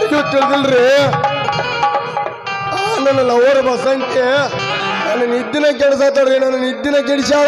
ಇದು ತಿಳಿದಿಲ್ರಿ ನನ್ನ ಲವರ್ ಬಸಂತಿ ನನ್ನ ನಿದ್ದಿನ ಕೆಡಿಸತ್ತವ್ರಿ ನನ್ನ ನಿದ್ದಿನ ಕೆಡಿಸಾಳ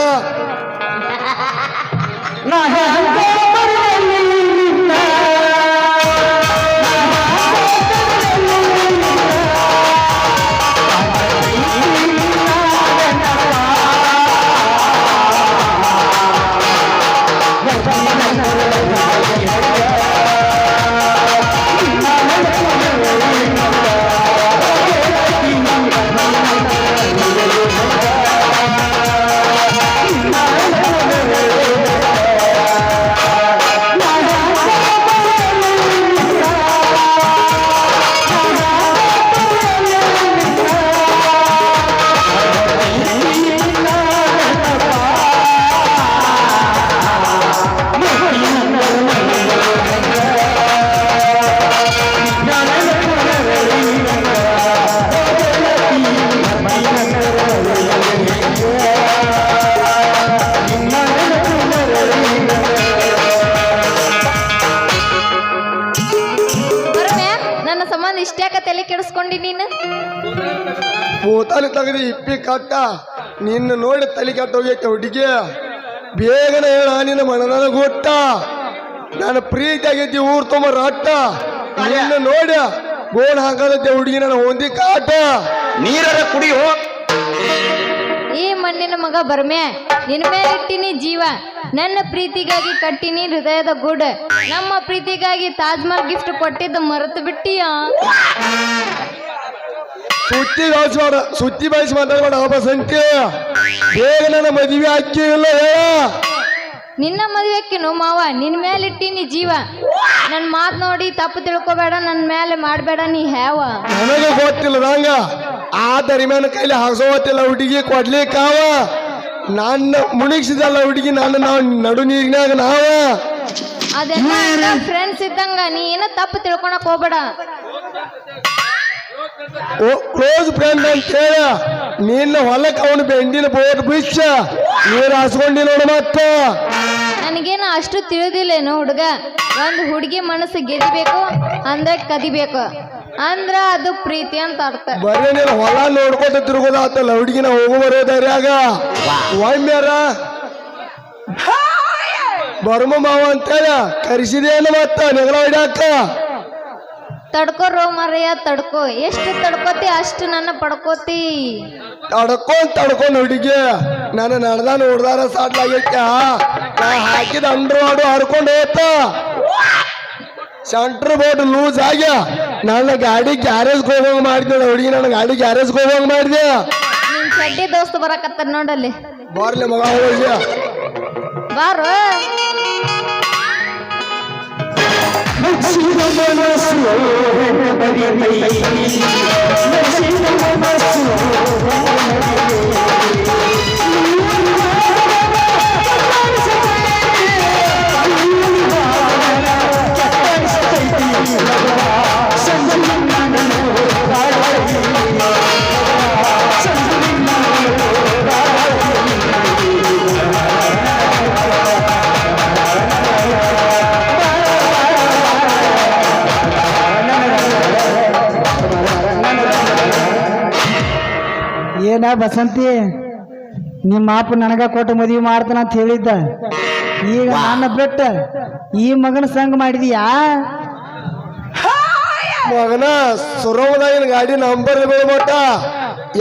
ಇಷ್ಟ್ಯಾಕ ತಲೆ ಕೆಡಿಸ್ಕೊಂಡಿ ನೀನು ಭೂತಾಲಿ ತೆಗೆದು ಇಪ್ಪಿ ಕಟ್ಟ ನಿನ್ನ ನೋಡಿ ತಲೆ ಕೆಟ್ಟ ಹೋಗೈತೆ ಹುಡುಗಿ ಬೇಗನೆ ಹೇಳ ನಿನ್ನ ಮನನ ಗೊಟ್ಟ ನಾನು ಪ್ರೀತಿ ಆಗೈತಿ ಊರ್ ತುಂಬ ರಟ್ಟ ನಿನ್ನ ನೋಡಿ ಗೋಣ್ ಹಾಕದೈತೆ ಹುಡುಗಿ ನನ್ನ ಹೊಂದಿ ಕಾಟ ನೀರರ ಕುಡಿಯೋ ಈ ಮಣ್ಣಿನ ಮಗ ಬರ್ಮ್ಯಾ ನಿನ್ನ ಮೇಲೆ ಇಟ್ಟಿನಿ ಜೀವ ನನ್ನ ಪ್ರೀತಿಗಾಗಿ ಕಟ್ಟಿನಿ ಹೃದಯದ ಗೂಡು ನಮ್ಮ ಪ್ರೀತಿಗಾಗಿ ತಾಜ್ ಮಹಲ್ ಗಿಫ್ಟ್ ಕೊಟ್ಟಿದ್ದ ಮರೆತು ಬಿಟ್ಟಿಯ ಸುತ್ತಿ ಬಯಸಿ ಮಾತಾಡಬೇಡ ಬಸಂತಿ ಬೇಗ ನನ್ನ ಮದುವೆ ಅಕ್ಕಿ ಇಲ್ಲ ನಿನ್ನ ಮದುವೆಕ್ಕಿನು ಮಾವ ನಿನ್ನ ಮೇಲೆ ಇಟ್ಟಿನಿ ಜೀವ ನನ್ನ ಮಾತು ನೋಡಿ ತಪ್ಪು ತಿಳ್ಕೊಬೇಡ ನನ್ನ ಮೇಲೆ ಮಾಡಬೇಡ ನೀ ಹ್ಯಾವ ನನಗೆ ಗೊತ್ತಿಲ್ಲದಂಗ ಆ ದರಿಮ್ಯಾನ ಕೈಲಿ ಹಾಸೋತಿಲ್ಲ ಹುಡುಗಿ ಕೊಡ್ಲಿಕ್ಕಾವ ನನ್ನ ಮುಳುಗಿಸಿದಲ್ಲ ಹುಡುಗಿ ನಾವು ನಡು ನೀರಿನಾಗ ನಾವ ಅದೆಲ್ಲ ಫ್ರೆಂಡ್ಸ್ ಇದ್ದಂಗ ನೀ ಏನೋ ತಪ್ಪು ತಿಳ್ಕೊಳಕ್ ಹೋಗ್ಬೇಡ ಕ್ಲೋಸ್ ಫ್ರೆಂಡ್ ಅಂತ ಹೇಳ ನಿನ್ನ ಹೊಲಕ್ಕೆ ಅವನು ಬೆಂಡಿನ ಬೋಟ್ ಬಿಚ್ಚ ನೀರು ಹಾಸ್ಕೊಂಡಿ ನೋಡು ಮತ್ತ ನನಗೇನು ಅಷ್ಟು ತಿಳಿದಿಲ್ಲೇನು ಹುಡುಗ ಒಂದು ಹುಡುಗಿ ಮನಸ್ಸು ಗೆದಿಬೇಕು ಅಂದ್ರೆ ಕದಿಬೇಕು ಅಂದ್ರ ಅದು ಪ್ರೀತಿ ಅಂತ ಅರ್ಥ ಬರೀ ನೀನು ಹೊಲ ನೋಡ್ಕೊತ ತಿರುಗೋದಾತಲ್ಲ ಹುಡುಗಿನ ಹೋಗು ಬರೋದಾರ್ಯಾಗ ಒಮ್ಮ್ಯಾರ ಬರ್ಮ ಮಾವ ಅಂತೇಳಿ ಕರೆಸಿದೇನು ಮತ್ತ ನೆಗಲ ಹೊಡ್ಯಾಕ ತಡ್ಕೋ ರೋ ಮರೆಯ ತಡ್ಕೋ ಎಷ್ಟು ತಡ್ಕೋತಿ ಅಷ್ಟು ನನ್ನ ಪಡ್ಕೋತಿ ತಡ್ಕೊಂಡ್ ಹುಡುಗಿ ನಾನು ನಡೆದ ನೋಡ್ದಾರ ಸಾಟ್ಲಾಗೈತ ನಾ ಹಾಕಿದ ಅಂಡರ್ ಹರ್ಕೊಂಡು ಹೋತ ಸೆಂಟ್ರ್ ಬೋರ್ಡ್ ಲೂಸ್ ಆಗ್ಯ ನನ್ನ ಗಾಡಿ ಗ್ಯಾರೇಜ್ ಹೋಗಂಗ್ ಮಾಡಿದ್ದೆ ಹುಡುಗಿ ನನ್ನ ಗಾಡಿ ಗ್ಯಾರೇಜ್ ಹೋಗಂಗ್ ಮಾಡಿದೆ ನಿನ್ ಚಡ್ಡಿ ದೋಸ್ತ ಬರಕತ್ತಾರ ನೋಡಲ್ಲಿ ಬರ್ಲಿ ಮಗ ಹೋಗಿ ಬಾರೋ ಏನ ಬಸಂತಿ ನಿಮ್ಮ ಅಪ್ಪ ನನಗ ಕೊಟ್ಟು ಮದುವೆ ಮಾಡ್ತಾನ ಅಂತ ಹೇಳಿದ್ದ ಈಗ ನನ್ನ ಬಿಟ್ಟ ಈ ಮಗನ ಸಂಗ ಮಾಡಿದೀಯಾ ಮಗನ ಸುರವದಾಗಿನ ಗಾಡಿ ನಂಬರ್ ಬೀಳ್ಬೋಟ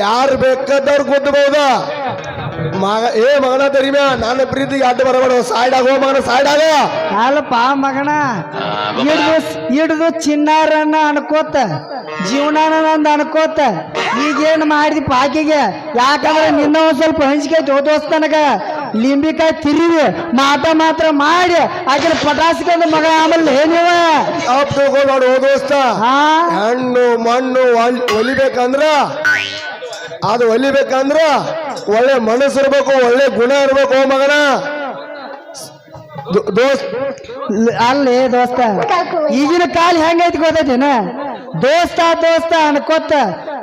ಯಾರು ಬೇಕಾದವ್ರು ಗೊತ್ತಬಹುದ ಮಗ ಮಗನ ತರಿಮ್ಯಾ ನನ್ನ ಪ್ರೀತಿಗೆ ಅಡ್ಡ ಬರಬೇಡ ಸೈಡ್ ಆಗೋ ಮಗನ ಸೈಡ್ ಆಗ ಅಲ್ಲಪ್ಪ ಮಗನ ಹಿಡ್ದು ಚಿನ್ನಾರನ್ನ ಅನ್ಕೋತ ಜೀವನಾನ ನಂದು ಅನ್ಕೋತ ಈಗೇನು ಮಾಡಿದಿ ಪಾಕಿಗೆ ಯಾಕಂದ್ರೆ ನಿನ್ನ ಒಂದ್ ಸ್ವಲ್ಪ ಹಂಚಿಕೆ ದೋಸ್ತನಗ ಲಿಂಬಿಕಾಯಿ ತಿರಿವಿ ಮಾತ್ರ ಮಾಡಿ ಆಕಿನ ಪಟಾಸಿಕೊಂಡ ಮಗ ಆಮೇಲೆ ಏನಿವ ತಗೋಬೇಡ ಓ ದೋಸ್ತ ಹೆಣ್ಣು ಮಣ್ಣು ಒಲಿಬೇಕಂದ್ರ ಅದು ಒಲಿಬೇಕಂದ್ರ ಒಳ್ಳೆ ಮನಸ್ಸು ಇರ್ಬೇಕು ಒಳ್ಳೆ ಗುಣ ಇರ್ಬೇಕು ಮಗನ ಅಲ್ಲಿ ದೋಸ್ತ ಈಗಿನ ಕಾಲ ಹೆಂಗೈತಿ ಗೊತ್ತೈತೇನ ದೋಸ್ತ ಅನ್ಕೋತ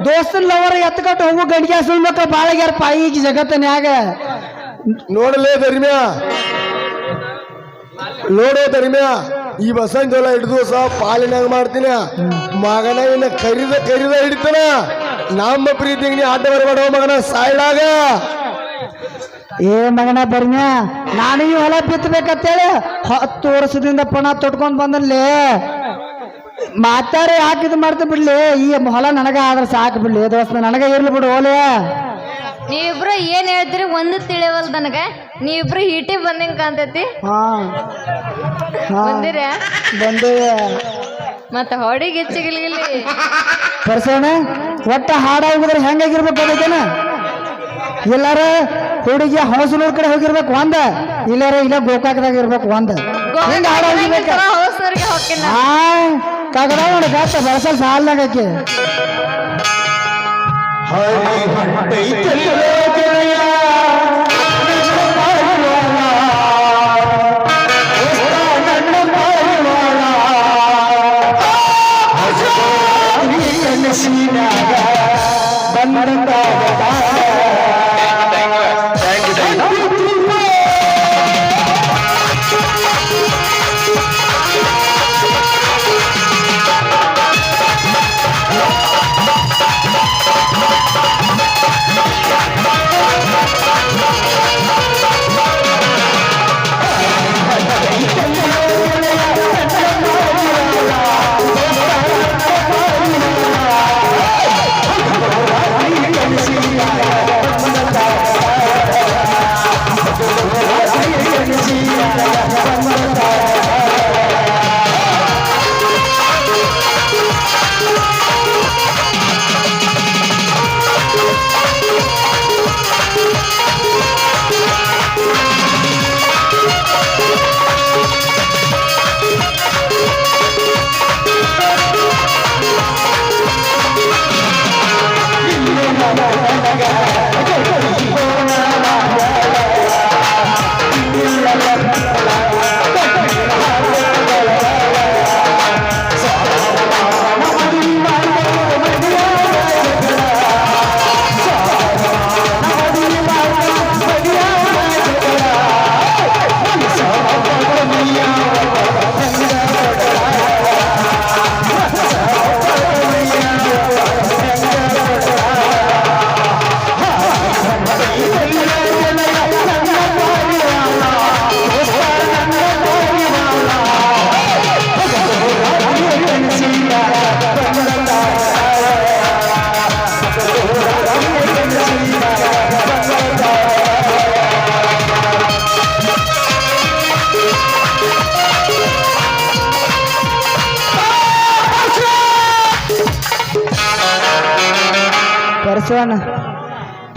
ದೋಸ್ತನ ಲವರ್ ಎತ್ಕೊಟ್ಟು ಹೋಗು ಗಂಡಿಗೆ ಸುಳ್ಮಕ್ಕ ಬಾಳಗ್ಯಾರಪ್ಪ ಈಗ ಜಗತ್ತನ್ಯಾಗ ನೋಡಲೇ ಧರ್ಮ್ಯಾ ನೋಡೋ ಧರ್ಮ್ಯಾ ಈ ಬಸಂತ ಹೊಲ ಹಿಡಿದು ಸಹ ಪಾಲಿನಾಗ ಮಾಡ್ತೀನಿ ಮಗನ ಇನ್ನ ಕರಿದ ಹಿಡಿತಾನ ನಮ್ಮ ಪ್ರೀತಿಗೆ ನೀ ಆಟ ಬರಬೇಡ ಮಗನ ಸಾಯ್ಡಾಗ ಏ ಮಗನ ಬರ್ನ್ಯ ನಾನು ಈ ಹೊಲ ಬಿತ್ತಬೇಕಂತೇಳಿ 10 ವರ್ಷದಿಂದ ಪಣ ತೊಟ್ಕೊಂಡ್ ಬಂದಲ್ಲಿ ಮಾತಾಡಿ ಯಾಕಿದ್ ಮಾಡ್ತಾ ಬಿಡ್ಲಿ ಈ ಹೊಲ ನನಗ ಆದ್ರೆ ಸಾಕು ಬಿಡ್ಲಿ ದೋಸ್ತ ನನಗ ಇರ್ಲಿ ಬಿಡು ಓಲೆ ನೀವಿಬ್ರು ಏನ್ ಹೇಳ್ತೀರಿ ಒಂದು ತಿಳಿವಲ್ ನನಗ ನೀವಿಬ್ರು ಹೀಟಿ ಬಂದಂಗ ಕಾಣ್ತೈತಿ ಹಾ ಬಂದಿರ ಬಂದು ಮತ್ತ ಹೊಡಿಗೆ ಹೆಚ್ಚಿಗಿಲ್ಗಿಲ್ಲಿ ಪರ್ಸೋಣ ಒಟ್ಟ ಹಾಡಾಗಿದ್ರೆ ಹೆಂಗಾಗಿರ್ಬೇಕು ಅದಕ್ಕೇನ ಎಲ್ಲಾರ ಹುಡುಗಿ ಹೌಸನೂರ್ ಕಡೆ ಹೋಗಿರ್ಬೇಕು ಒಂದ ಇಲ್ಲಾರ ಇಲ್ಲ ಗೋಕಾಕದಾಗ ಇರ್ಬೇಕು ಒಂದ ಹಿಂಗ ಹಾಡಾಗಿರ್ಬೇಕ ಹೌಸರ್ಗೆ ಹೋಗ್ತೀನಿ ಕಗಡ ನೋಡಿ ಗಾತ ಬಳಸಲ್ ಸಾಲ್ನಾಗ ಆಕಿ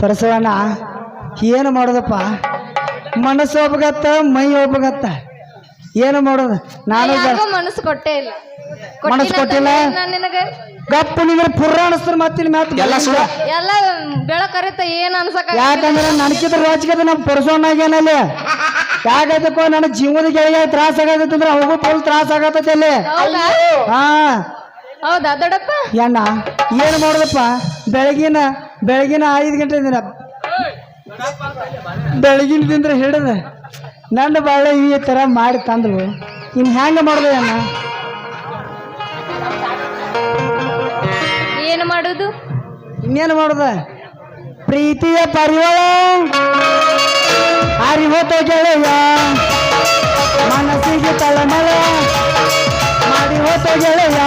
ಪರಸವಣ್ಣ ಏನು ಮಾಡೋದಪ್ಪ ಮನಸ್ಸು ಒಬ್ಬಗತ್ತ ಮೈ ಒಬ್ಬಗತ್ತ ಏನು ಮಾಡೋದು ನಾನು ಮನಸ್ಸು ಕೊಟ್ಟೇ ಇಲ್ಲ ಮನಸ್ಸು ಕೊಟ್ಟಿಲ್ಲ ನಿನಗ ಗಪ್ಪು ನಿಂದ್ರೆ ಪುರ್ರ ಅನಿಸ್ತಾರೆ ಮತ್ತಿನ ಮಾತು ಎಲ್ಲ ಬೆಳಕರಿತ ಏನ್ ಅನ್ಸಕ ಯಾಕಂದ್ರೆ ನನಗಿದ್ರ ರಾಜಕೀಯ ನಮ್ಮ ಪರಸವಣ್ಣಾಗ ಏನಲ್ಲಿ ಯಾಕೈತಕ್ಕೋ ನನ್ನ ಜೀವನದ ಗೆಳೆಯ ತ್ರಾಸ ಆಗತೈತಿ ಅಂದ್ರೆ ಅವಾಗೂ ಫುಲ್ ತ್ರಾಸ ಆಗತೈತಿ ಅಲ್ಲಿ ಹಾ ಹೌದಾ ದೊಡ್ಡಪ್ಪ ಅಣ್ಣ ಏನು ಮಾಡೋದಪ್ಪ ಬೆಳಗಿನ 5 ಗಂಟೆ ದಿನ ಬೆಳಗಿನದಿಂದ ಹಿಡಿದ ನನ್ನ ಬಾಳೆ ಈ ತರ ಮಾಡಿ ತಂದ್ರು ಇನ್ ಹೆಂಗ ಮಾಡೋದು ಅಣ್ಣ ಏನು ಮಾಡುದು ಇನ್ನೇನು ಮಾಡೋದ ಪ್ರೀತಿಯ ಪರಿವಾಳ ಹರಿಹೋತ ಗೆಳೆಯ ಮನಸ್ಸಿಗೆ ತಳಮಳ ಮಾಡಿ ಹೋತ ಗೆಳೆಯ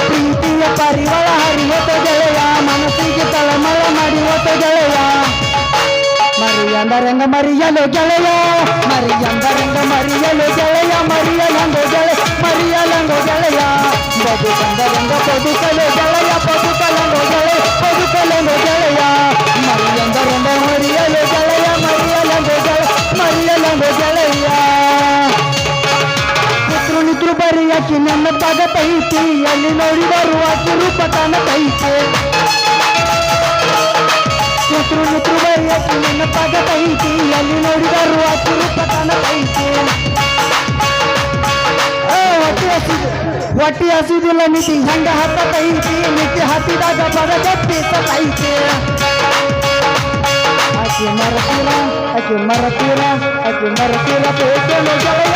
ಪ್ರೀತಿಯ ಪರಿವಾಳ ಹರಿಹೋತ ಗೆಳೆಯ ಮನಸ್ಸಿಗೆ ತಳಮಳ ಮಾಡಿ ಹೋತ ಗೆಳೆಯ ಮರಿಯಂದರಂಗ ಮರಿಯಲು ಗೆಳೆಯ ಮರಿಯಂದರಂಗ ಮರಿಯಲು ಗೆಳೆಯ ಮರಿಯಲಂಗೋ ಗೆಳೆಯ ಬದುಕಂದರಂಗ ಬದುಕಲು ಗೆಳೆಯ ಬದುಕಲಂಗೋ ಗೆಳೆಯ ಮರಿಯಂದರಂಗ ಮರಿಯಲು ಗೆಳೆಯ ಮರಿಯಲಂಗೋ ಗೆಳೆಯ ನಿತ್ರು ಬರಿಯಾಕಿ ನನ್ನ ತಗತೈತಿ ಎಲ್ಲಿ ನೋಡಿದರು ಆಕಿ ರೂಪ ಕಾಣತೈತೆ ನಿತ್ರು ಬರಿಯಾಕಿ ನನ್ನ ತಗತೈತಿ ಎಲ್ಲಿ ನೋಡಿದರು ಆಕಿ ರೂಪ ಕಾಣತೈತೆ ಹೊಟ್ಟಿ ಹಸಿದಿಲ್ಲ ಮಿತಿ ಹಂಗ ಹತ್ತೈತಿ ಮಿತಿ ಹತ್ತಿದಾಗ ಬರ ಗಟ್ಟಿ ಸತೈತೆ ಆಕೆ ಮರತೀರ ಬೇಕೇನು ಗೆಳೆಯ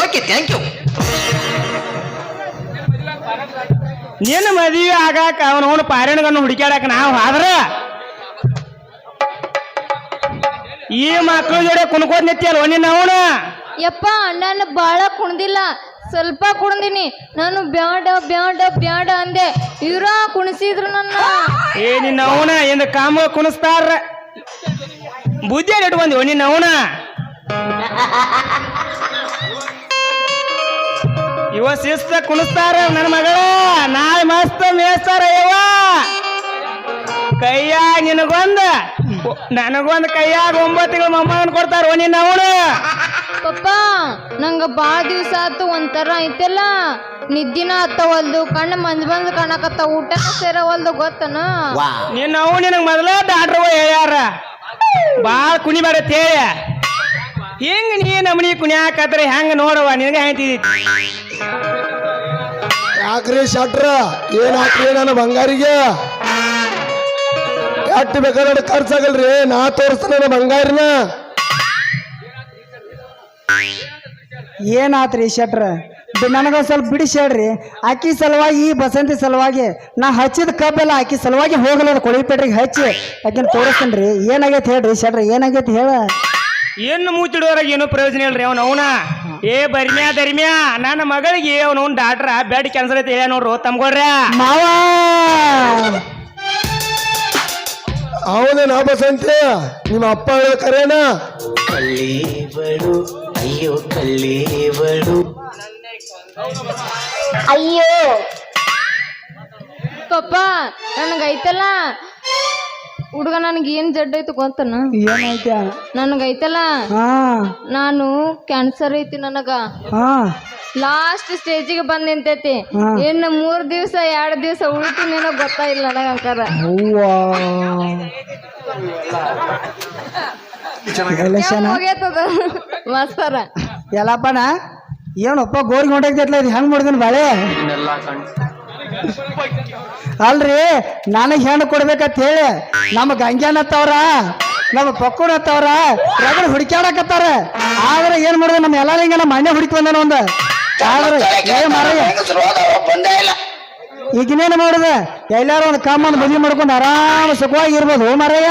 ಓಕೆ ಥ್ಯಾಂಕ್ ಯು. ನಿನ್ನ ಮದುವೆ ಆಗಾಕ ಅವನವನು ಪಾರಾಯಣಗನ್ನು ಹುಡುಕ್ಯಾಡಕ ನಾವು ಆದ್ರ ಈ ಮಕ್ಕಳ ಜೋಡಿ ಕುಣ್ಕೋದ್ ನಿತ್ಯಲ್ವ ನಿನ್ನ ಅವನ. ಯಪ್ಪ ನಾನು ಬಾಳ ಕುಣ್ದಿಲ್ಲ, ಸ್ವಲ್ಪ ಕುಣ್ದಿನಿ. ನಾನು ಬ್ಯಾಡ ಬ್ಯಾಡ ಬ್ಯಾಡ ಅಂದೆ, ಇವ್ರ ಕುಣಿಸಿದ್ರು ನನ್ನ. ಏ ನಿನ್ನ ಅವನ ಎಂದ ಕಾಮ ಕುಣಿಸ್ತಾರ ಬುದ್ಧಿ ಇಟ್ಕೊಂದಿವ ನಿನ್ನ ಅವನ. ಇವ ಶಿಸ್ತ ಕುಣಿಸ್ತಾರ ನನ್ನ ಮಗಳ, ನಾಳೆ ಮಸ್ತ್ ಮೇಸ್ತಾರ ಯವ್ವ. ಕೈಯಾಗ ನಿನಗೊಂದ ನನಗೊಂದ್ ಕೈಯಾಗ 9 ತಿಂಗಳು ಮೊಮ್ಮಗನ್ ಕೊಡ್ತಾರ ನಿನ್ನ ಅವನು. ಪಪ್ಪ ನಂಗ ಬಾಳ ದಿವ್ಸ ಆತು ಒಂಥರ ಐತೆಲ್ಲ, ನಿದ್ದಿನ ಹತ್ತವಲ್ದು, ಕಣ್ಣು ಮಂಜ್ ಕಾಣಕತ್ತ, ಊಟನ ಸೇರವಲ್ದು ಗೊತ್ತನ. ನಿನ್ನ ಅವು ನಿನಗ್ ಮೊದಲ ಡಾಕ್ಟ್ರ್ ಹೇಳ್ಯಾರ ಬಾಳ ಕುಣಿಬೇಡ ತೇಯ. ಹಿಂಗ ನೀ ನಮ್ಮನಿ ಕುಣಿಯಾಕತ್ರ ಹೆಂಗ ನೋಡವ ನಿನಗ ಹೇಳ್ತಿದ್ದಿ. ಯಾಕ್ರಿ ಶಟ್ರ ಏನ್ ಹಾಕ್ರಿ ನನ್ನ ಬಂಗಾರಿಗೆ? ಎಟ್ಟು ಬೇಕಾದ್ರೆ ಖರ್ಚಾಗಲ್ರಿ, ನಾ ತೋರಿಸ್ತಾನ ನನ್ನ ಬಂಗಾರಿನ. ಏನಾತ್ರಿ ಶೆಟ್ರ? ನನಗೊಂದು ಸ್ವಲ್ಪ ಬಿಡಿಸಿ ಹೇಳ್ರಿ. ಆಕಿ ಸಲುವಾಗಿ, ಈ ಬಸಂತಿ ಸಲುವಾಗಿ ನಾ ಹಚ್ಚಿದ ಕಬ್ಬೆಲ್ಲ ಆಕಿ ಸಲುವಾಗಿ ಹೋಗಲ್ಲ ಕೊಳಿಪೇಟ್ರಿಗೆ ಹಚ್ಚಿ ಆಕಿನ ತೋರಿಸ್ತೇನ್ರಿ. ಏನಾಗೈತಿ ಹೇಳ್ರಿ ಶೆಟ್ರ, ಏನಾಗೈತಿ ಹೇಳ. ಏನು ಮೂತಿಡೋರಾಗ ಏನು ಪ್ರಯೋಜನ ಇಲ್ರಿ ಅವನ ಅವನ. ಏ ಧರ್ಮ್ಯಾ ನನ್ನ ಮಗಳಿಗೆ ಅವನವನ್ ಡಾಕ್ಟ್ರ ಬೆಡ್ ಕ್ಯಾನ್ಸರ್ ಐತಿ ಹೇಳ ನೋಡ್ರು ತಮ್ಗೊಳ್ರ ಮಾವ. ಹೌದೇನಾ ಬಸಂತಿ? ನಿಮ್ಮ ಅಪ್ಪ ಹೇಳ ಕರೇನ? ಕಳ್ಳೇವಳು ಅಯ್ಯೋ ಕಳ್ಳೇವಳು. ಅಯ್ಯೋ ಪಪ್ಪ ನನಗೈತಲ್ಲ ಹುಡುಗ, ನನಗೆ ಏನ್ ಜಡ್ ಐತಿ ಗೊತ್ತನ? ಏನಾಯ್ತ? ನನಗೈತಲ್ಲ ಹಾ ನಾನು ಕ್ಯಾನ್ಸರ್ ಐತಿ ನನಗ. ಹಾ ಲಾಸ್ಟ್ ಸ್ಟೇಜಿಗೆ ಬಂದ್ ನಿಂತೈತಿ. ಇನ್ನು 3 ದಿವಸ 2 ದಿವಸ ಉಳಿತೀನೇನೋ ಗೊತ್ತಾಯಿಲ್ಲ ನನಗ ಅಂಕಾರ. ಹೋಗೈತದ ಮಾಸ್ತರ. ಎಲ್ಲಪ್ಪನ ಏನಪ್ಪ ಗೋರಿಗೆ ಹೊಂಟಾಗ್ತೈತ್ಲ, ಇದು ಹೆಂಗ್ ಮಾಡಿದನ್ ಬಾಳೆ? ಅಲ್ರಿ ನನಗೆ ಹೆಣ್ಣು ಕೊಡ್ಬೇಕಂತ ಹೇಳಿ ನಮ್ಮ ಗಂಗ್ಯಾನತ್ತವ್ರ ನಮ್ಮ ಪಕ್ಕೂನತ್ತವ್ರ ರಗಡ ಹುಡುಕ್ಯಾಡಕತ್ತಾರ. ಆದ್ರೆ ಏನ್ ಮಾಡಿದೆ ನಮ್ಮ ಎಲ್ಲಾರಿಂಗ ನಮ್ಮ ಮನೆ ಹುಡುಕಿ ಬಂದಾನ ಒಂದು. ಆದ್ರೆ ಈಗಿನೇನು ಮಾಡಿದೆ, ಎಲ್ಲಾರು ಒಂದು ಕಮ್ಮನ್ನು ಮದುವೆ ಮಾಡ್ಕೊಂಡು ಆರಾಮ ಸುಖವಾಗಿ ಇರ್ಬೋದು ಮರಯ್ಯ.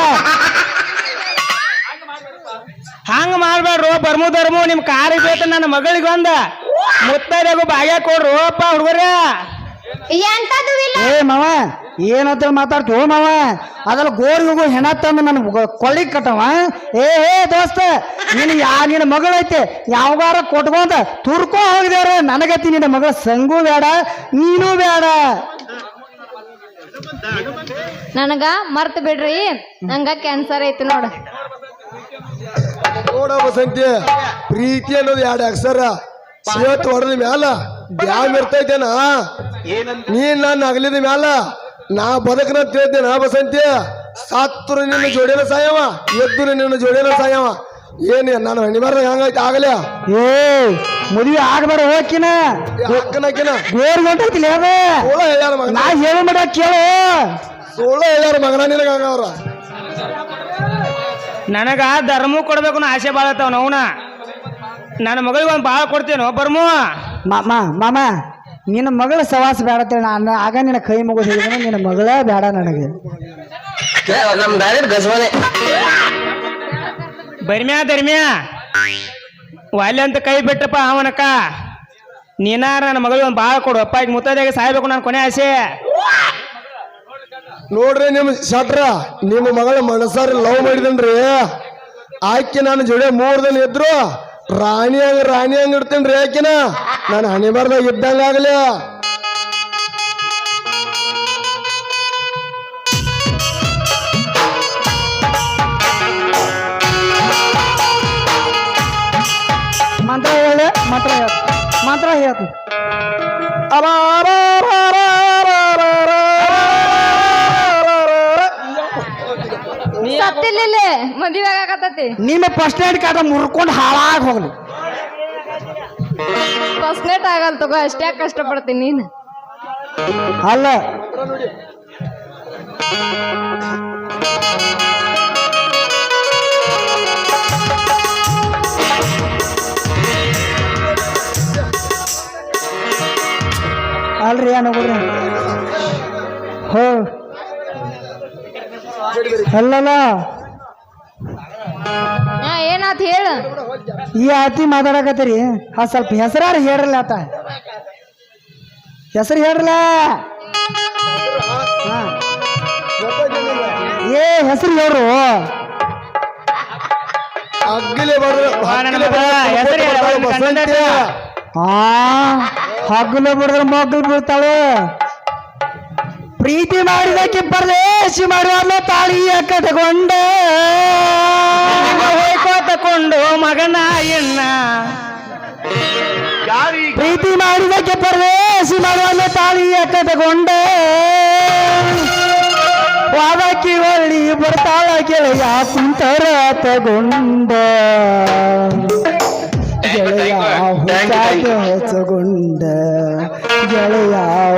ಹಂಗ ಮಾಡ್ಬೇಡ್ರು ಬರ್ಮು ನಿಮ್ ಕಾರಿಗೆ ಬೇತ ನನ್ನ ಮಗಳಿಗೊಂದ ಮುತ್ತೈದೆಗೂ ಭಾಗ್ಯ ಕೊಡ್ರು ಅಪ್ಪ ಹುಡುಗರ. ಏ ಮಾವ ಏನಂತ ಮಾತಾಡ್ತು ಮಾವ? ಅದೆಲ್ಲ ಗೋರಿಗೆ ಹೋಗೋ ಹೆಣ ತಂದು ನನ್ನ ಕೊಳ್ಳಿಗೆ ಕಟ್ಟವ. ಏ ದೋಸ್ತ ನೀನು ನಿನ್ನ ಮಗಳೈತೆ ಯಾವಾಗಾರ ಕೊಟ್ಕೊಂತ ತುರ್ಕೋ ಹೋಗಿದಾರ. ನನಗತಿ ನಿನ್ನ ಮಗಳ ಸಂಗೂ ಬೇಡ, ನೀನು ಬೇಡ. ನನಗ ಮರ್ತ ಬಿಡ್ರಿ, ನಂಗ ಕ್ಯಾನ್ಸರ್ ಐತಿ ನೋಡ. ನೋಡ ಬಸಂತಿ, ಪ್ರೀತಿ ಅನ್ನೋದು 2 ಅಕ್ಷರ ಸೇವತ್ ಹೊಡೆದ ಮ್ಯಾಲ ಡ್ಯಾಮ್ ಇರ್ತೈತೇನ. ನೀನ್ ನಾನು ಅಗಲಿದ ಮ್ಯಾಲ ನಾ ಬದುಕನ ತಿಳ್ತೇನ ಬಸಂತಿ. ಸತ್ರು ನಿನ್ನ ಜೋಡಿನ ಸಾಯವ, ಎದ್ದು ನಿನ್ನ ಜೋಡಿನ ಸಾಯವ. ಏನ್ ನಾನು ಹಣಿಬಾರ್ದಾಗ ಹಂಗೈತಿ ಆಗಲೇ. ಏ ಮದುವೆ ಆಗಬೇಡ ಹೋಗಿನ ಅಕ್ಕನಕಿನ ಗೋರ್ ಹೊಂಟೈತಿಲ್ಲ ಅದ. ಸೋಳ ಹೇಳ್ಯಾರ ಮಗನ, ನಾ ಹೇಳ ಮಾಡ ಕೇಳು. ಸೋಳ ಹೇಳ್ಯಾರ ಮಗನ ನಿನಗ ಹಂಗವ್ರ. ನನಗ ಧರ್ಮ ಕೊಡ್ಬೇಕು ಆಸೆ ಬಾಳತ್ತವ ನವನ. ನನ್ನ ಮಗಳಿಗೆ ಒಂದು ಭಾಳ ಕೊಡ್ತೇನೋ ಬರ್ಮು. ಮಾಮ ನಿನ್ನ ಮಗಳ ಸವಾಸ ಬೇಡತ್ತೇಳಿ ನಾನು ಆಗ ನಿನ್ನ ಕೈ ಮುಗಿದು ಹೇಳಿದ್ರೆ ನಿನ್ನ ಮಗಳ ಬೇಡ ನನಗೆ. ನಮ್ ಡೈರೆಕ್ಟ್ ಗಜವಾನೆ ಧರ್ಮ್ಯಾ ವಾಲ್ಯ ಅಂತ ಕೈ ಬಿಟ್ಟಪ್ಪ ಅವನಕ್ಕ. ನೀನಾರ ನನ್ನ ಮಗಳಿಗೆ ಒಂದು ಭಾಳ ಕೊಡು ಅಪ್ಪ. ಈಗ ಮುತ್ತೈದೆಗೆ ಸಾಯ್ಬೇಕು ನನ್ನ ಕೊನೆ ಆಸೆ. ನೋಡ್ರಿ ನಿಮ್ ಶಟ್ರ, ನಿಮ್ಮ ಮಗಳ ಮನಸಾರಿ ಲವ್ ಮಾಡಿದನ್ರಿ. ಆಕಿ ನಾನು ಜೋಡಿ 3 ದಿನ ಇದ್ರು ರಾಣಿ ಹಂಗ ಇಡ್ತೇನ್ರಿ. ಆಕಿನ ನಾನು ಹಣಿಬಾರ್ದಾಗ ಇದ್ದಂಗ ಆಗ್ಲಿ. ಮಂತ್ರ ಹೇಳ ಮಂತ್ರ ಹೇಳ್ತು. ಸತ್ತಿಲ್ಲ ಮದುವೆ ಆಗಾಕತ್ತೈತಿ. ನಿಮ್ಮ ಫಸ್ಟ್ ನೈಟ್ ಕಾಟ ಮುರ್ಕೊಂಡು ಹಾಳಾಗಿ ಹೋಗ್ಲಿ. ಫಸ್ಟ್ ನೈಟ್ ಆಗಲ್ ತಗೋ, ಅಷ್ಟೇ ಕಷ್ಟಪಡ್ತೀನಿ ನೀನು. ಅಲ್ಲ ಅಲ್ರಿ ಅಣ್ಣ ಕೊಡ್ರಿ ಹೋ ಅಲ್ಲಲ್ಲ ಹಾ ಏನಾತ್ ಹೇಳು. ಈ ಆತಿ ಮಾತಾಡಕತ್ತೀರಿ ಆ ಸ್ವಲ್ಪ ಹೆಸರಾರ ಹೇಳ್ರಲ್ಲ ಆತ ಹೆಸರು ಹೇಳ್ರಲ್ಲ ಹಾ. ಏ ಹೆಸರು ಹೇಳ್ರು ಅಗ್ಗಲೆ ಬಡ್ರ ಹೆಸರು ಹೇಳ, ಅವ್ನ್ ಕಂಡಂತ. ಹಗ್ಗಲು ಬಿಡಿದ್ರೆ ಮಗ್ಗಲು ಬೀಳ್ತಾಳು ಪ್ರೀತಿ ಮಾಡಿದಕ್ಕೆ ಪರದೇಶಿ ಮಾಡುವಲ್ಲ ತಾಳಿಯ ಕಟಗೊಂಡ ಹೋಯ್ಕೋತಕೊಂಡು ಮಗನ ಎಣ್ಣ ಪ್ರೀತಿ ಮಾಡಿದಕ್ಕೆ ಪರದೇಶಿ ಮಾಡುವಲ್ಲ ತಾಳಿಯ ಕಟಗೊಂಡ ವಾದಕ್ಕಿ ಒಳ್ಳಿ ಬರ್ತಾಳ ಗೆಳೆಯ ಕುಂತರ ತಗೊಂಡ ಗೆಳೆಯ ಹುಚ್ಚಾಗ ಹೊಚ್ಚಗೊಂಡ ಗೆಳೆಯ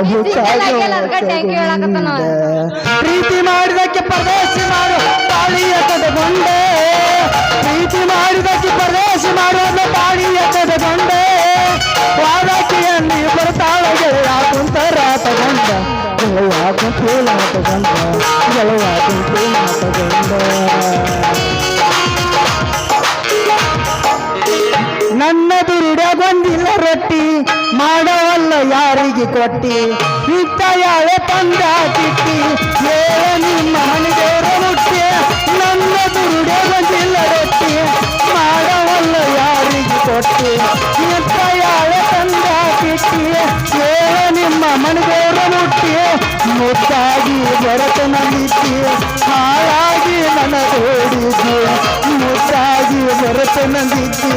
ಹುಚ್ಚಾಗ ಹೊಚ್ಚಗೊಂಡ ಪ್ರೀತಿ ಮಾಡಿದಕ್ಕೆ ಪರದೇಶಿ ಮಾಡು ತಾಳಿಯ ಕದಗೊಂಡ ಪ್ರೀತಿ ಮಾಡಿದಕ್ಕೆ ಪರದೇಶಿ ಮಾಡುವ ತಾಳಿಯ ಕದಗೊಂಡ ವಾದಕ್ಕಿಯಲ್ಲಿ ಬರ್ತಾಳ ಗೆಳೆಯ ಕುಂತರ ತಗೊಂಡ ಗೆಳೆಯ ಕುಂತೇಲ ತಗೊಂಡ ಗೆಳೆಯ ಕುಂತೇಲ ತಗೊಂಡ ನನ್ನ ದುರುಡಗೊಂದಿಲ್ಲ ರೊಟ್ಟಿ ಮಾಡವಲ್ಲ ಯಾರಿಗೆ ಕೊಟ್ಟಿ ಇತ್ತ ಯಾಳೆ ತಂದ ಚಿಟ್ಟಿ ಏಳ ನಿಮ್ಮ ಮನೆದೇವರ ಮುಟ್ಟಿ ನನ್ನ ದುರುಡಗೊಂದಿಲ್ಲ ರೊಟ್ಟಿ ಮಾಡವಲ್ಲ ಯಾರಿಗೆ ಕೊಟ್ಟಿ ಇತ್ತ ಯಾಳೆ ತಂದ ಚಿಟ್ಟಿ ಏಳ ನಿಮ್ಮ ಮನೆದೇವರ ಮುಟ್ಟಿ ಮುತ್ತಾಗಿ ಬೆರತನಲ್ಲಿದ್ದಿ ಹಾಳಾಗಿ ನನ್ನ ಓಡಿದ್ದಿ ಮುತ್ತಾಗಿ ಬೆರತನಲ್ಲಿದ್ದಿ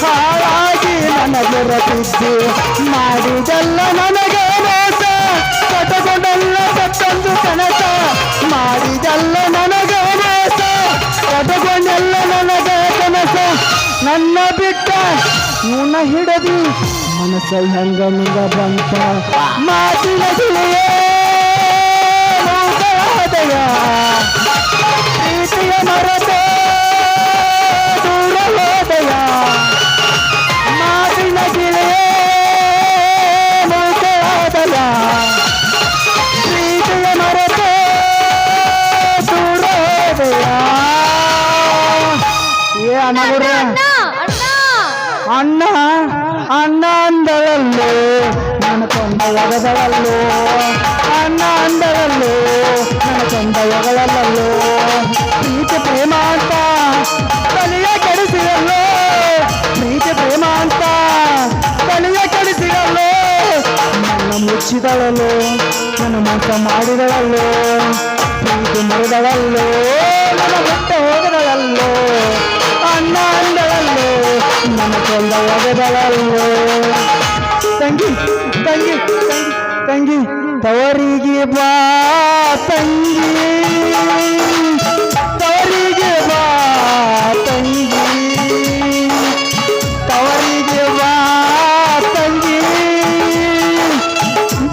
ಹಾಳಾಗಿ ನನ್ನ ಬೆರತಿದ್ದಿ ಮಾಡಿದೆಲ್ಲ ನನಗೆ ಮೋಸ ಕಟಗೊಂಡೆಲ್ಲ ಸತ್ತೊಂದು ಕನಸ ಮಾಡಿದೆಲ್ಲ ನನಗೆ ಮೋಸ ಕಟಗೊಂಡೆಲ್ಲ ನನಗೆ ಕನಸ ನನ್ನ ಬಿಟ್ಟ ಇವನ ಹಿಡದಿ ಮನಸ್ಸ ಹೆಂಗ ನಿಂಗ ಬಂತ ಮಾತಿನ ತಿಳಿಯೇ ಹೃದಯ ಪ್ರೀತಿಯ ಮರತ ದೂರ ಹೋದಯ ಮಾತಿನ ಗಿಳೆಯೇ ಹೃದಯ ಪ್ರೀತಿಯ ಮರತ ದೂರ ಹೋದಯ ಏ ಅಣ್ಣ ಗುಡ್ರ ಅಣ್ಣ ಅಣ್ಣ ಅಣ್ಣ ಅಂದಳಲ್ಲೋ ನನ್ನ ಕೊಂದ ಒಗದಳಲ್ಲೋ ಅಣ್ಣ ಅಂದಳಲ್ಲೋ ನನ್ನ ಕೊಂದ ಒಗಳಲ್ಲೋ ಪ್ರೀತಿ ಪ್ರೇಮ ಅಂತ ತಲೆಯ ಕೆಡಿಸಿರಲ್ಲೋ ಪ್ರೀತಿ ಪ್ರೇಮ ಅಂತ ತಲೆಯ ಕೆಡಿಸಿರಲ್ಲೋ ನನ್ನ ಮುಚ್ಚಿದಳಲ್ಲೋ ನನ್ನ ಮೋಸ ಮಾಡಿದಳಲ್ಲೋ ಪ್ರೀತಿ ಮರಿದಳಲ್ಲೋ ನನ್ನ ಬಿಟ್ಟ ಹೋಗದಳಲ್ಲೋ ಅಣ್ಣ ಅಂದಳಲ್ಲೋ ನನ್ನ ಕೊಂದ ಒಗದಳಲ್ಲೋ ತಂಗಿ ತಂಗಿ ತಂಗಿ ತಂಗಿ ತವರಿಗೆ ಬಾ ತಂಗಿ ತವರಿಗೆ ಬಾ ತಂಗಿ ತವರಿಗೆ ಬಾ ತಂಗಿ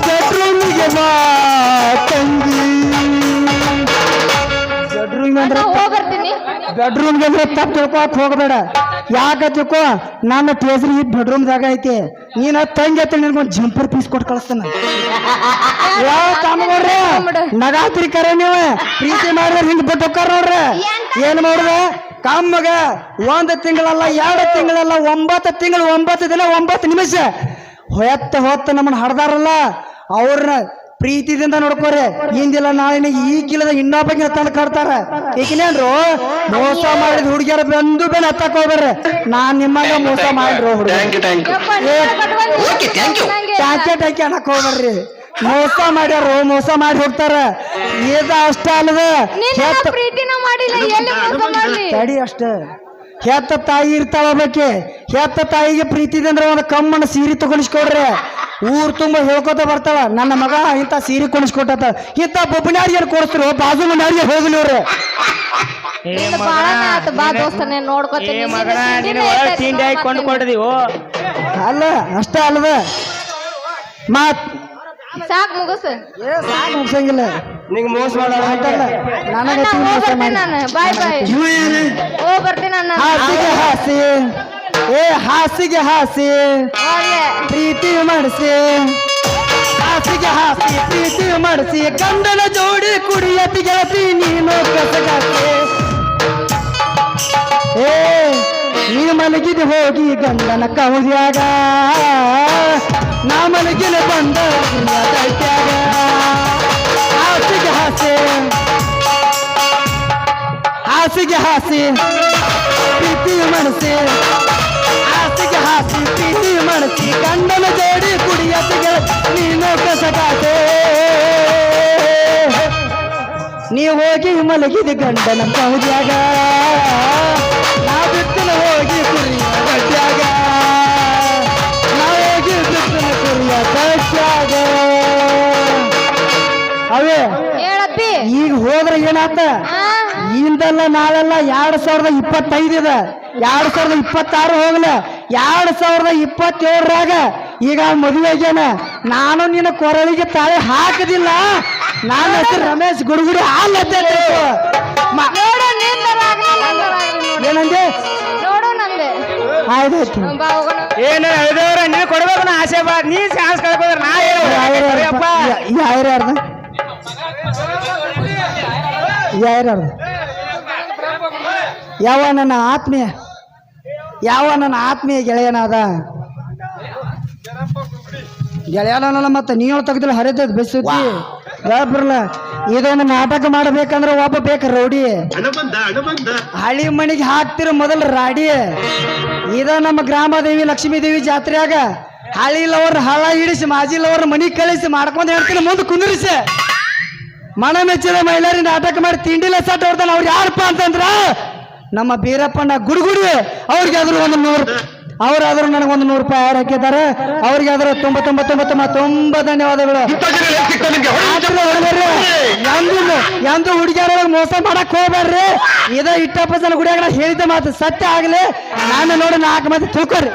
ಬೆಡ್ರೂಮಿಗೆ ಬಾ ತಂಗಿ ಬೆಡ್ರೂಮ್ ಅಣ್ಣ ಅಂದ್ರೆ ಹೋಗ್ಬರ್ತೀನಿ. ಬೆಡ್ರೂಮ್ಗೆ ಅಂದ್ರೆ ತಪ್ಪು ತಿಳ್ಕೊಕ್ ಹೋಗಬೇಡ ಯಾಕೆ ತಿಳ್ಕೊ ನನ್ನ ಟೇಸ್ರಿ ಈ ಬೆಡ್ರೂಮ್ ಜಾಗ ಐತಿ ನೀನ ತಂಗಿ ಹತ್ರ ನಿನ್ಗೊಂದು ಜಂಪರ್ ಪೀಸ್ ಕೊಟ್ಟು ಕಳಿಸ್ತಾನ ಯಾವ ತಮ್ಮಗೌಡ್ರೆ ನಗಾತ್ರಿ ಕರೆ ನೀವು ಪ್ರೀತಿ ಮಾಡಿದ್ರೆ ಹಿಂಗ್ ಬಿಟ್ಟು ಹೋಗ್ತಾರ ನೋಡ್ರಿ ಏನ್ ಮಾಡುದ ಕಮ್ಮಗ 1 ತಿಂಗಳಲ್ಲ 2 ತಿಂಗಳಲ್ಲ 9 ತಿಂಗಳು 9 ದಿನ 9 ನಿಮಿಷ ಹೊತ್ತ ನಮ್ಮನ್ನ ಹಡ್ದಾರಲ್ಲ ಅವ್ರನ್ನ ಪ್ರೀತಿದಿಂದ ನೋಡ್ಕೋರಿ ಹಿಂದಿಲ್ಲ ನಾಳಿನ ಈ ಕಿಲದ ಇನ್ನೊಬ್ಬಗೆ ತಂದು ಕಟ್ತಾರ ಈಗಿನೇನ್ರು ಮೋಸ ಮಾಡಿದ ಹುಡುಗಿಯರ ಬೆಂದು ಬೆನ್ ಹತ್ತಕ್ ಹೋಗ್ಬೇಡ್ರಿ ನಾನ್ ನಿಮ್ಮಂಗ ಮೋಸ ಮಾಡ್ರು ಹುಡುಗ ಯಪ್ಪ, ನೀನೇ ಕಟ್ಕೊಂಡಿ. Okay, thank you. ನಂಗೆ ಟಾಕಿ ಅನ್ನಕ್ ಹೋಗ್ಬೇಡ್ರಿ ಮೋಸ ಮಾಡ್ಯಾರು ಮೋಸ ಮಾಡಿ ಹೋಗ್ತಾರ ಇದ ಅಷ್ಟ ಅಲ್ಲದ ನಿನ್ನ ಪ್ರೀತಿನ ಮಾಡಿಲ್ಲ ಎಲ್ಲಿ ಮೋಸ ಮಾಡ್ಲಿ. ತಡಿ ಅಷ್ಟ ಹೆತ್ತ ತಾಯಿ ಇರ್ತಾವ ಬೇಕೆ ಹೆತ್ತ ತಾಯಿಗೆ ಪ್ರೀತಿದೆ ಅಂದ್ರೆ ಒಂದು ಕಮ್ಮನ ಸೀರೆ ತಗೊಳಿಸ್ಕೊಡ್ರಿ ಊರ್ ತುಂಬ ಹೇಳ್ಕೊತ ಬರ್ತಾವ ನನ್ನ ಮಗ ಇಂಥ ಸೀರೆ ಕೊಡಿಸ್ಕೊಟ್ಟ ಇಂಥ ಬೊಬ್ಬನಾರಿಗೆ ಕೊಡಿಸ್ರು ಬಾಜು ಮನಾರಿಗೆ ಹೋಗ್ಲಿ ಅವ್ರೆ ನಿನ್ನ ಬಾಳನ ಆತ ಬಾ ದೋಸ್ತನೇ ನೋಡ್ಕೊತೀನಿ. ಮಗನ ನಿನ್ನ ನೀನು ತಿಂಡಿ ಒಳಗೆ ಐತೆ, ತಿಂಡಿ ಹಾಕಿ ಕೊಂಡ್ಕೊಂಡಿದೀವು ಅಲ್ಲ ಅಷ್ಟ ಅಲ್ಲದ ಮಾತ್ ಸಾಕ್ ಮುಗಿಸ್ ಏ ಸಾಕು ಮುಗ್ಸಂಗಿಲ್ಲ ನಿಂಗೆ ಮೋಸ ಮಾಡ ಅಂತಲ್ಲ ನನಗೆ ಅಣ್ಣ ಹೋಗ್ ಬರ್ತೀನಿ ನಾನು ಬಾಯ್ ಬಾಯ್ ಹೋಗ್ ಬರ್ತೀನಿ ಅಣ್ಣ ಹಾಸಿಗೆ ಹಾಸಿ ಏ ಹಾಸಿಗೆ ಹಾಸಿ ಹೋಗ್ಲೆ. ಪ್ರೀತಿ ಮಾಡಿಸಿ ಹಾಸಿಗೆ ಹಾಸಿ ಪ್ರೀತಿ ಮಾಡಿಸಿ ಗಂಡನ ಜೋಡಿ ಕುಡಿಯತಿ ಗೆಳತಿ ನೀನು ಕಸಗಾಸಿ ಏ ನೀ ಮಲಗಿದ ಹೋಗಿ ಗಂಡನ ಕೌದ್ಯಾಗ ನಾ ಮಲಗಿನ ಬಂದ ದೈತ್ಯಾಗ ಹಾಸಿಗೆ ಹಾಸಿ ಹಾಸಿಗೆ ಹಾಸಿ ಪ್ರೀತಿ ಮನಸ್ಸಿ ಹಾಸಿಗೆ ಹಾಸಿ ಪ್ರೀತಿ ಮನಸ್ಸಿ ಗಂಡನ ಜೋಡಿ ಕುಡಿಯತ್ತಿಗೆ ನೀನು ಕಸಗಾಸೆ ನೀ ಹೋಗಿ ಮಲಗಿದ ಗಂಡನ ಕೌದ್ಯಾಗ ನಾ ಬಿತ್ತನ ಹೋಗಿ ಕುರಿಯ ಗಡ್ಡ್ಯಾಗ ನಾ ಹೋಗಿ ಬಿತ್ತನ ಕುರಿಯ ಗಡ್ಡ್ಯಾಗ ಅವೇ ಹೇಳಪ್ಪಿ ಈಗ ಹೋದ್ರೆ ಏನಾತ ಇಂದಲ್ಲ ನಾಳೆಲ್ಲ 2025 ಇದೆ 2026 ಹೋಗ್ಲ 2027ರಾಗ ಈಗ ಮದುವೆಗೇನ ನಾನು ನಿನ್ನ ಕೊರಳಿಗೆ ತಾಳಿ ಹಾಕದಿಲ್ಲ ನನ್ನ ಹೆಸರು ರಮೇಶ್ ಗುಡುಗುಡಿ ಹಾಲತ್ತೆ ನೋಡು ನಿಂದರ ಆಗ್ಲಿ ನಂದರ ಆಗ್ಲಿ ನೋಡು. ಏನಂದೆ ನೋಡು ನಂದೆ ಆಯ್ತಾಯ್ತು ಬಾ ಹೋಗೋಣ ಏನು ಹೇಳಿದವ್ರ ನೀ ಕೊಡ್ಬೇಕು ನಾ ಆಸೆ ಬಾ ನೀ ಚಾನ್ಸ್ ಕಳ್ಕೊಂಡ್ರ ನಾ ಏನಪ್ಪ ಯಾರ್ಯಾರ್ದ ಯಾರ್ಯಾರ್ದ ಯಾವ ನನ್ನ ಆತ್ಮೀಯ ಗೆಳೆಯನಾದ ಗೆಳೆಯನಲ್ಲ ಮತ್ತೆ ನೀವು ತೆಗೆದ್ರೆ ಹರಿತದ ಬೆಸುತ್ತಿ ಬರಲ್ಲ ಇದೊಂದು ನಾಟಕ ಮಾಡಬೇಕಂದ್ರೆ ಒಬ್ಬ ಬೇಕು ರೌಡಿ ಹಳಿ ಮಣಿಗೆ ಹಾಕ್ತಿರ ಮೊದಲು ರಾಡಿ ಇದ ನಮ್ಮ ಗ್ರಾಮದೇವಿ ಲಕ್ಷ್ಮೀದೇವಿ ಜಾತ್ರೆಯಾಗ ಹಳಿಲವ್ರ ಹಳ ಹಿಡಿಸಿ ಮಾಜಿಲವ್ರ ಮನಿ ಕಳಿಸಿ ಮಾಡ್ಕೊಂಡು ಹೇಳ್ತೀನಿ ಮುಂದೆ ಕುಂದಿರಿಸಿ ಮನ ಮೆಚ್ಚಿದ ಮಹಿಳೆಯರಿ ನಾಟಕ ಮಾಡಿ ತಿಂಡಿಲ ಸಟ್ ಹೊಡ್ತಾನೆ ಅವ್ರು ಯಾರಪ್ಪ ಅಂತಂದ್ರ ನಮ್ಮ ಬೀರಪ್ಪಣ್ಣ ಗುಡುಗುಡಿ ಅವ್ರಿಗಾದ್ರು ಒಂದು 100 ಅವರಾದ್ರೂ ನನಗೊಂದು 100 ರೂಪಾಯಿ ಯಾರು ಹಾಕಿದ್ದಾರೆ ಅವ್ರಿಗಾದ್ರೂ ತುಂಬ ಧನ್ಯವಾದಗಳು ಎಂದು ಹುಡುಗಿಯರೊಳಗೆ ಮೋಸ ಮಾಡಕ್ ಹೋಗ್ಬೇಡ್ರಿ ಇದ ಇಟ್ಟಪ್ಪ ಜನ ಗುಡಿಯಾಗ ಹೇಳಿದ ಮಾತು ಸತ್ಯ ಆಗ್ಲಿ ನಾನು ನೋಡಿ 4 ಮಂದಿ ತೂಕರಿ